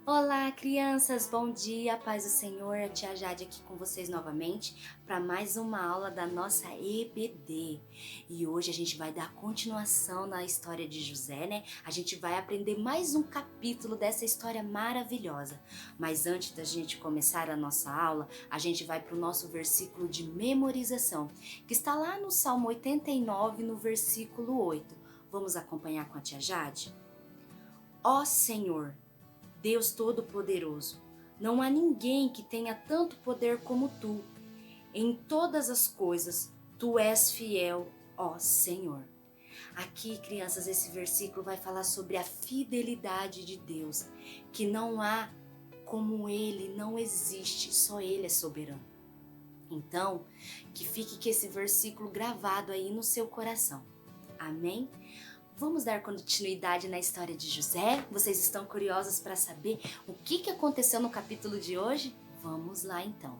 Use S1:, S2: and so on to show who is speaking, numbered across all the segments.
S1: Olá, crianças! Bom dia, paz do Senhor. A tia Jade aqui com vocês novamente para mais uma aula da nossa EBD. E hoje a gente vai dar continuação na história de José, né? A gente vai aprender mais um capítulo dessa história maravilhosa. Mas antes da gente começar a nossa aula, a gente vai para o nosso versículo de memorização, que está lá no Salmo 89, no versículo 8. Vamos acompanhar com a tia Jade? Ó Senhor, Deus Todo-Poderoso, não há ninguém que tenha tanto poder como tu. Em todas as coisas, tu és fiel, ó Senhor. Aqui, crianças, esse versículo vai falar sobre a fidelidade de Deus, que não há como Ele, não existe, só Ele é soberano. Então, que fique esse versículo gravado aí no seu coração. Amém? Vamos dar continuidade na história de José? Vocês estão curiosos para saber o que aconteceu no capítulo de hoje? Vamos lá então.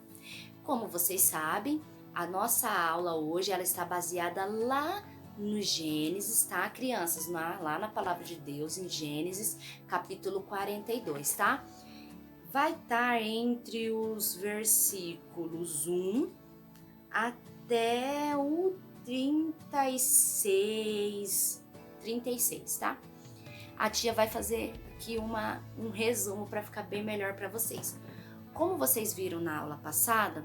S1: Como vocês sabem, a nossa aula hoje ela está baseada lá no Gênesis, tá, crianças? Lá na Palavra de Deus, em Gênesis, capítulo 42, tá? Vai estar entre os versículos 1 até o 36, tá? A tia vai fazer aqui um resumo para ficar bem melhor para vocês. Como vocês viram na aula passada,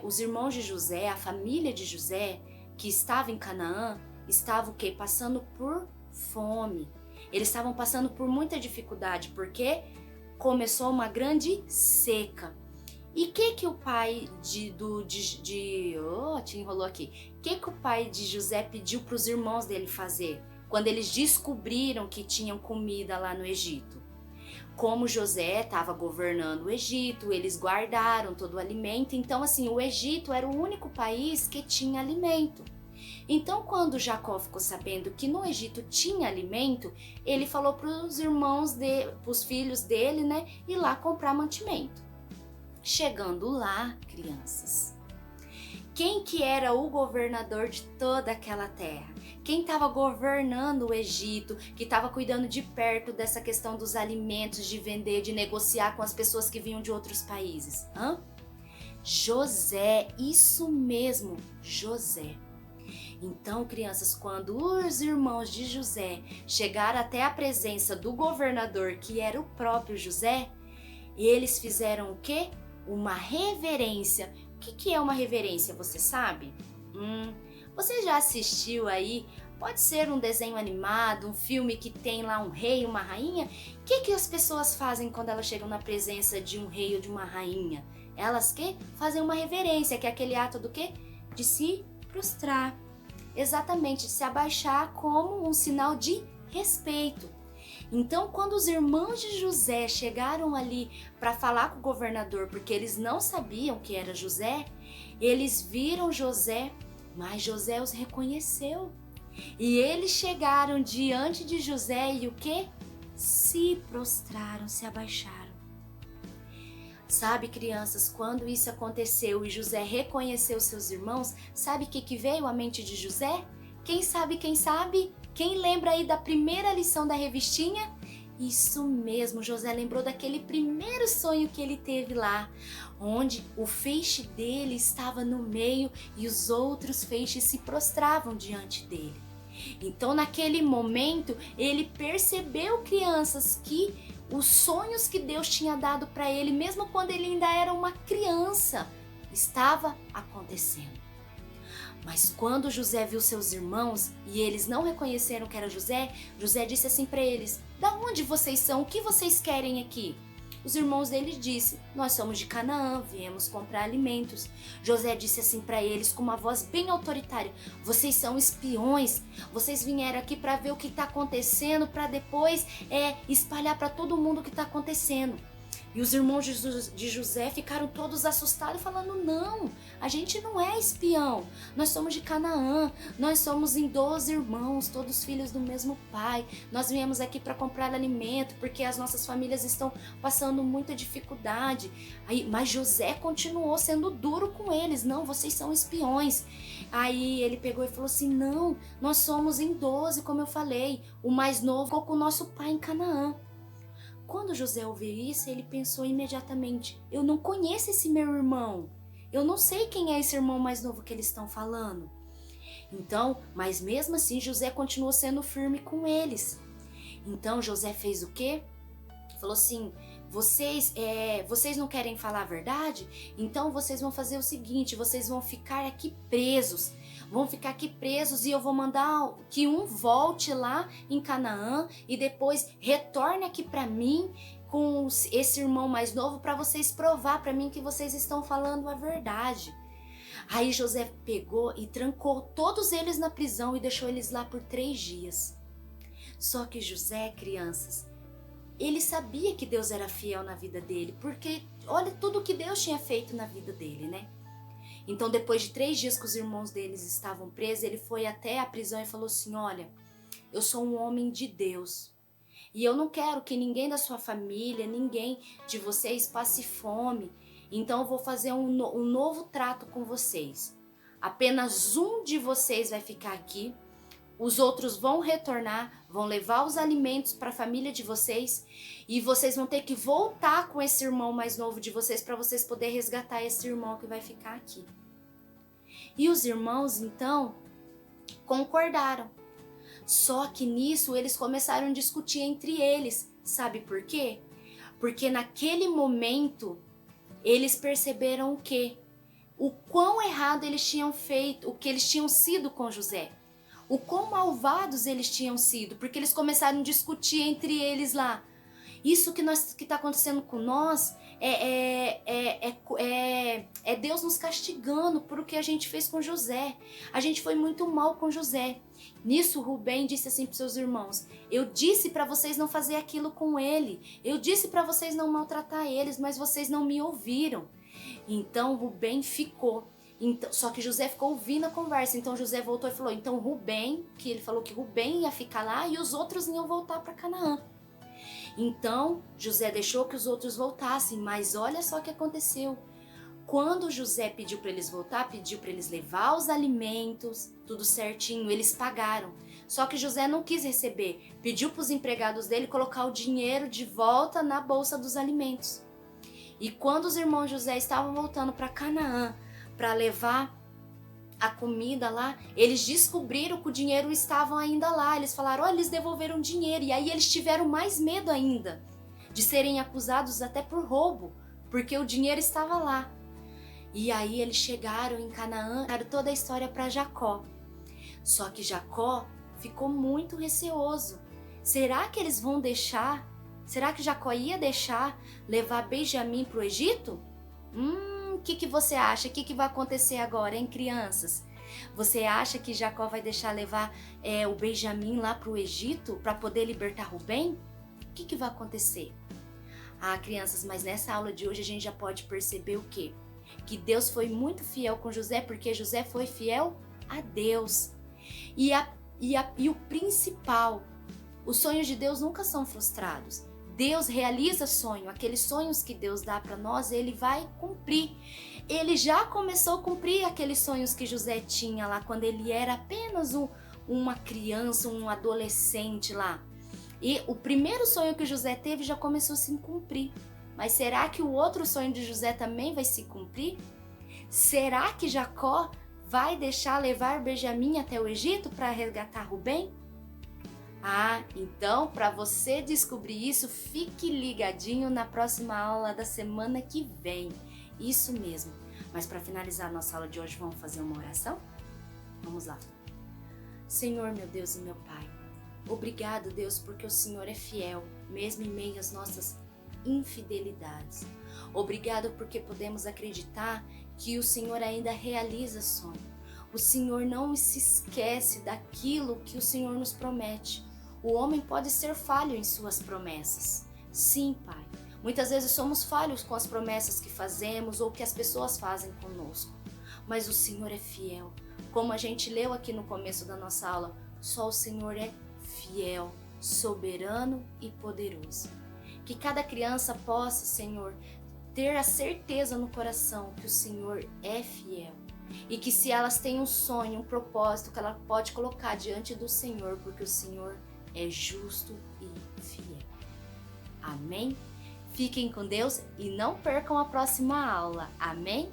S1: os irmãos de José, a família de José, que estava em Canaã, estava o quê? Passando por fome. Eles estavam passando por muita dificuldade, porque começou uma grande seca. E que o pai enrolou aqui. Que o pai de José pediu para os irmãos dele fazer quando eles descobriram que tinham comida lá no Egito? Como José estava governando o Egito, eles guardaram todo o alimento. Então, assim, o Egito era o único país que tinha alimento. Então, quando Jacó ficou sabendo que no Egito tinha alimento, ele falou para os irmãos, para os filhos dele, né, ir lá comprar mantimento. Chegando lá, crianças, quem que era o governador de toda aquela terra? Quem estava governando o Egito, que estava cuidando de perto dessa questão dos alimentos, de vender, de negociar com as pessoas que vinham de outros países? José, isso mesmo, José. Então, crianças, quando os irmãos de José chegaram até a presença do governador, que era o próprio José, eles fizeram o quê? Uma reverência. O que é uma reverência, você sabe? Você já assistiu aí? Pode ser um desenho animado, um filme que tem lá um rei e uma rainha. O que as pessoas fazem quando elas chegam na presença de um rei ou de uma rainha? Elas fazem uma reverência, que é aquele ato do quê? De se prostrar. Exatamente, de se abaixar como um sinal de respeito. Então, quando os irmãos de José chegaram ali para falar com o governador, porque eles não sabiam que era José, eles viram José, mas José os reconheceu. E eles chegaram diante de José e o quê? Se prostraram, se abaixaram. Sabe, crianças, quando isso aconteceu e José reconheceu seus irmãos, sabe o que veio à mente de José? Quem sabe, quem sabe? Quem lembra aí da primeira lição da revistinha? Isso mesmo, José lembrou daquele primeiro sonho que ele teve lá, onde o feixe dele estava no meio e os outros feixes se prostravam diante dele. Então, naquele momento, ele percebeu, crianças, que os sonhos que Deus tinha dado para ele, mesmo quando ele ainda era uma criança, estava acontecendo. Mas quando José viu seus irmãos e eles não reconheceram que era José, José disse assim para eles: "Da onde vocês são? O que vocês querem aqui?" Os irmãos dele disseram: "Nós somos de Canaã, viemos comprar alimentos." José disse assim para eles com uma voz bem autoritária: "Vocês são espiões, vocês vieram aqui para ver o que está acontecendo, para depois espalhar para todo mundo o que está acontecendo." E os irmãos de José ficaram todos assustados, falando: "Não, a gente não é espião, nós somos de Canaã, nós somos em 12 irmãos, todos filhos do mesmo pai, nós viemos aqui para comprar alimento, porque as nossas famílias estão passando muita dificuldade." Mas José continuou sendo duro com eles: "Não, vocês são espiões." Aí ele pegou e falou assim: "Não, nós somos em 12, como eu falei, o mais novo ficou com o nosso pai em Canaã." quando José ouviu isso, ele pensou imediatamente: eu não conheço esse meu irmão. Eu não sei quem é esse irmão mais novo que eles estão falando. Então, mas mesmo assim, José continuou sendo firme com eles. Então, José fez o quê? Falou assim: vocês não querem falar a verdade? Então vocês vão fazer o seguinte: vocês vão ficar aqui presos. Vão ficar aqui presos e eu vou mandar que um volte lá em Canaã e depois retorne aqui para mim com esse irmão mais novo para vocês provar para mim que vocês estão falando a verdade. Aí José pegou e trancou todos eles na prisão e deixou eles lá por 3 dias. Só que José, crianças, ele sabia que Deus era fiel na vida dele, porque olha tudo que Deus tinha feito na vida dele, né? Então, depois de 3 dias que os irmãos deles estavam presos, ele foi até a prisão e falou assim: olha, eu sou um homem de Deus e eu não quero que ninguém da sua família, ninguém de vocês passe fome. Então, eu vou fazer um novo trato com vocês. Apenas um de vocês vai ficar aqui. Os outros vão retornar, vão levar os alimentos para a família de vocês e vocês vão ter que voltar com esse irmão mais novo de vocês para vocês poderem resgatar esse irmão que vai ficar aqui. E os irmãos, então, concordaram. Só que nisso eles começaram a discutir entre eles. Sabe por quê? Porque naquele momento eles perceberam o quê? O quão errado eles tinham feito, o que eles tinham sido com José. O quão malvados eles tinham sido, porque eles começaram a discutir entre eles lá. Isso que está acontecendo com nós é Deus nos castigando por o que a gente fez com José. A gente foi muito mal com José. Nisso, Rubem disse assim para os seus irmãos: eu disse para vocês não fazer aquilo com ele. Eu disse para vocês não maltratar eles, mas vocês não me ouviram. Então, Rubem ficou. Então, só que José ficou ouvindo a conversa. Então José voltou e falou: então Rubem, que ele falou que Rubem ia ficar lá e os outros iam voltar para Canaã. Então José deixou que os outros voltassem, mas olha só o que aconteceu. Quando José pediu para eles voltar, pediu para eles levar os alimentos, tudo certinho, eles pagaram. Só que José não quis receber, pediu para os empregados dele colocar o dinheiro de volta na bolsa dos alimentos. E quando os irmãos José estavam voltando para Canaã, para levar a comida lá, eles descobriram que o dinheiro estava ainda lá. Eles falaram: olha, eles devolveram dinheiro. E aí eles tiveram mais medo ainda de serem acusados até por roubo, porque o dinheiro estava lá. E aí eles chegaram em Canaã, contaram toda a história para Jacó. Só que Jacó ficou muito receoso. Será que eles vão deixar? Será que Jacó ia deixar levar Benjamim para o Egito? O que você acha? O que vai acontecer agora, hein, crianças? Você acha que Jacó vai deixar levar o Benjamim lá para o Egito para poder libertar Rubem? O que vai acontecer? Crianças, mas nessa aula de hoje a gente já pode perceber o quê? Que Deus foi muito fiel com José, porque José foi fiel a Deus. E o principal, os sonhos de Deus nunca são frustrados. Deus realiza sonho, aqueles sonhos que Deus dá para nós, Ele vai cumprir. Ele já começou a cumprir aqueles sonhos que José tinha lá, quando ele era apenas uma criança, um adolescente lá. E o primeiro sonho que José teve já começou a se cumprir. Mas será que o outro sonho de José também vai se cumprir? Será que Jacó vai deixar levar Benjamim até o Egito para resgatar Rubem? Então, para você descobrir isso, fique ligadinho na próxima aula da semana que vem. Isso mesmo. Mas para finalizar a nossa aula de hoje, vamos fazer uma oração? Vamos lá. Senhor, meu Deus e meu Pai, obrigado, Deus, porque o Senhor é fiel, mesmo em meio às nossas infidelidades. Obrigado porque podemos acreditar que o Senhor ainda realiza sonho. O Senhor não se esquece daquilo que o Senhor nos promete. O homem pode ser falho em suas promessas. Sim, Pai. Muitas vezes somos falhos com as promessas que fazemos ou que as pessoas fazem conosco. Mas o Senhor é fiel. Como a gente leu aqui no começo da nossa aula, só o Senhor é fiel, soberano e poderoso. Que cada criança possa, Senhor, ter a certeza no coração que o Senhor é fiel. E que se elas têm um sonho, um propósito, que ela pode colocar diante do Senhor, porque o Senhor é justo e fiel. Amém? Fiquem com Deus e não percam a próxima aula. Amém?